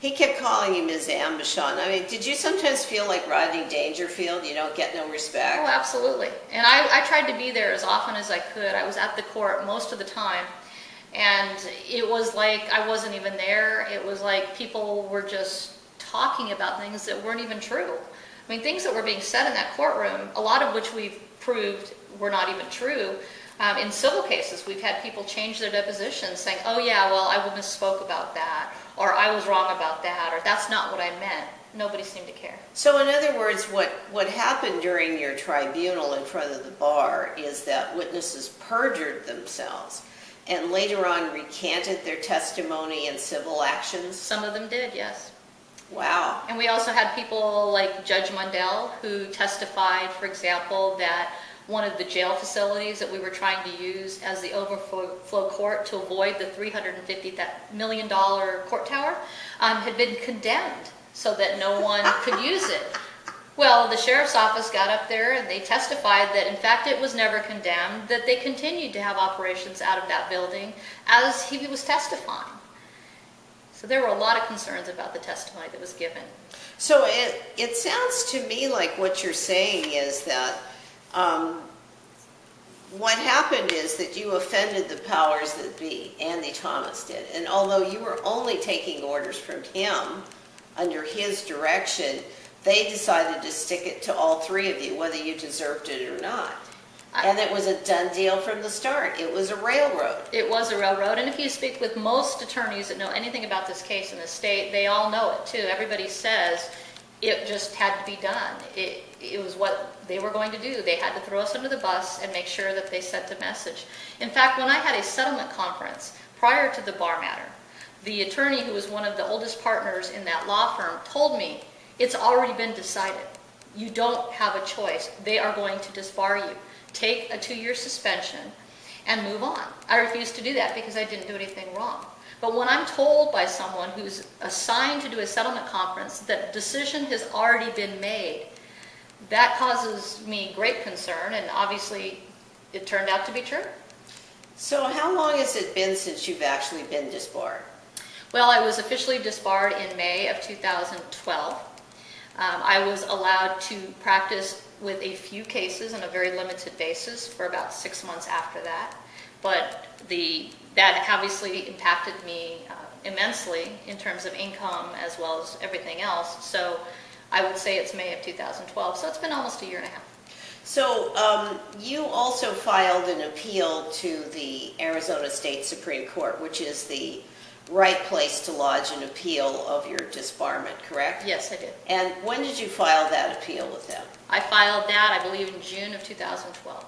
He kept calling you Ms. Aubuchon. I mean, did you sometimes feel like Rodney Dangerfield? You don't get no respect? Oh, absolutely. And I tried to be there as often as I could. I was at the court most of the time. And it was like I wasn't even there. It was like people were just talking about things that weren't even true. I mean, things that were being said in that courtroom, a lot of which we've proved were not even true. In civil cases, we've had people change their depositions saying, oh yeah, well, I misspoke about that, or I was wrong about that, or that's not what I meant. Nobody seemed to care. So in other words, what happened during your tribunal in front of the bar is that witnesses perjured themselves and later on recanted their testimony in civil actions? Some of them did, yes. Wow. And we also had people like Judge Mundell who testified, for example, that one of the jail facilities that we were trying to use as the overflow court to avoid the $350 million court tower had been condemned so that no one could use it. Well, the sheriff's office got up there and they testified that in fact it was never condemned, that they continued to have operations out of that building as he was testifying. So there were a lot of concerns about the testimony that was given. So it sounds to me like what you're saying is that what happened is that you offended the powers that be. Andy Thomas did. And although you were only taking orders from him under his direction, they decided to stick it to all three of you, whether you deserved it or not. And it was a done deal from the start. It was a railroad. It was a railroad. And if you speak with most attorneys that know anything about this case in the state, they all know it too. Everybody says it just had to be done. It was what they were going to do. They had to throw us under the bus and make sure that they sent a message. In fact, when I had a settlement conference prior to the bar matter, the attorney who was one of the oldest partners in that law firm told me, it's already been decided. You don't have a choice. They are going to disbar you. Take a 2-year suspension and move on. I refused to do that because I didn't do anything wrong. But when I'm told by someone who's assigned to do a settlement conference that a decision has already been made, that causes me great concern, and obviously it turned out to be true. So how long has it been since you've actually been disbarred? Well, I was officially disbarred in May of 2012. I was allowed to practice with a few cases on a very limited basis for about 6 months after that. But that obviously impacted me immensely in terms of income as well as everything else. So I would say it's May of 2012. So it's been almost a year and a half. So you also filed an appeal to the Arizona State Supreme Court, which is the right place to lodge an appeal of your disbarment, correct? Yes, I did. And when did you file that appeal with them? I filed that, I believe, in June of 2012.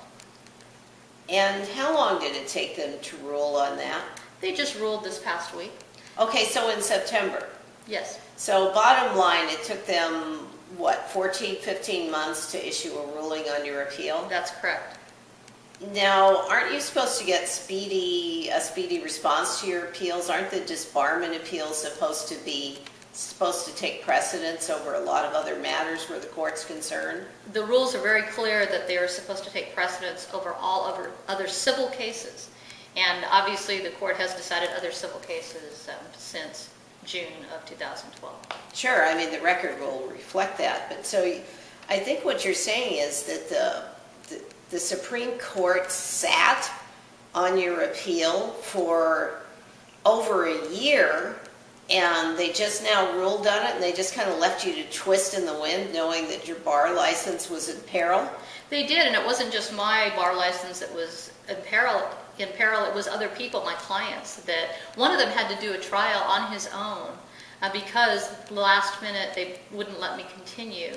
And how long did it take them to rule on that? They just ruled this past week. Okay, so in September. Yes. So bottom line, it took them, what, 14, 15 months to issue a ruling on your appeal? That's correct. Now, aren't you supposed to get a speedy response to your appeals? Aren't the disbarment appeals supposed to take precedence over a lot of other matters where the court's concerned? The rules are very clear that they are supposed to take precedence over all other civil cases. And obviously the court has decided other civil cases since June of 2012. Sure, I mean the record will reflect that. But so I think what you're saying is that the Supreme Court sat on your appeal for over a year, and they just now ruled on it, and they just kind of left you to twist in the wind knowing that your bar license was in peril? They did, and it wasn't just my bar license that was in peril. It was other people, my clients, that one of them had to do a trial on his own because last minute they wouldn't let me continue.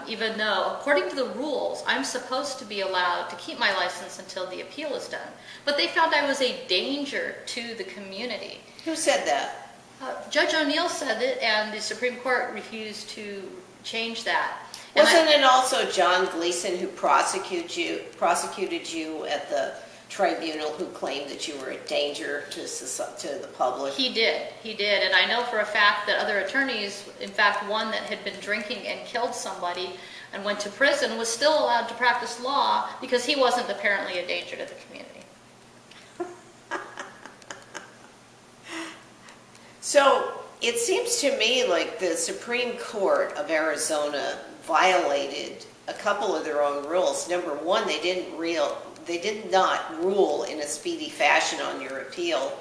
Even though, according to the rules, I'm supposed to be allowed to keep my license until the appeal is done. But they found I was a danger to the community. Who said that? Judge O'Neill said it, and the Supreme Court refused to change that. Wasn't it also John Gleason who prosecuted you at the tribunal who claimed that you were a danger to the public? He did, and I know for a fact that other attorneys, in fact one that had been drinking and killed somebody and went to prison, was still allowed to practice law because he wasn't apparently a danger to the community. So It seems to me like the Supreme Court of Arizona violated a couple of their own rules. Number one, they did not rule in a speedy fashion on your appeal.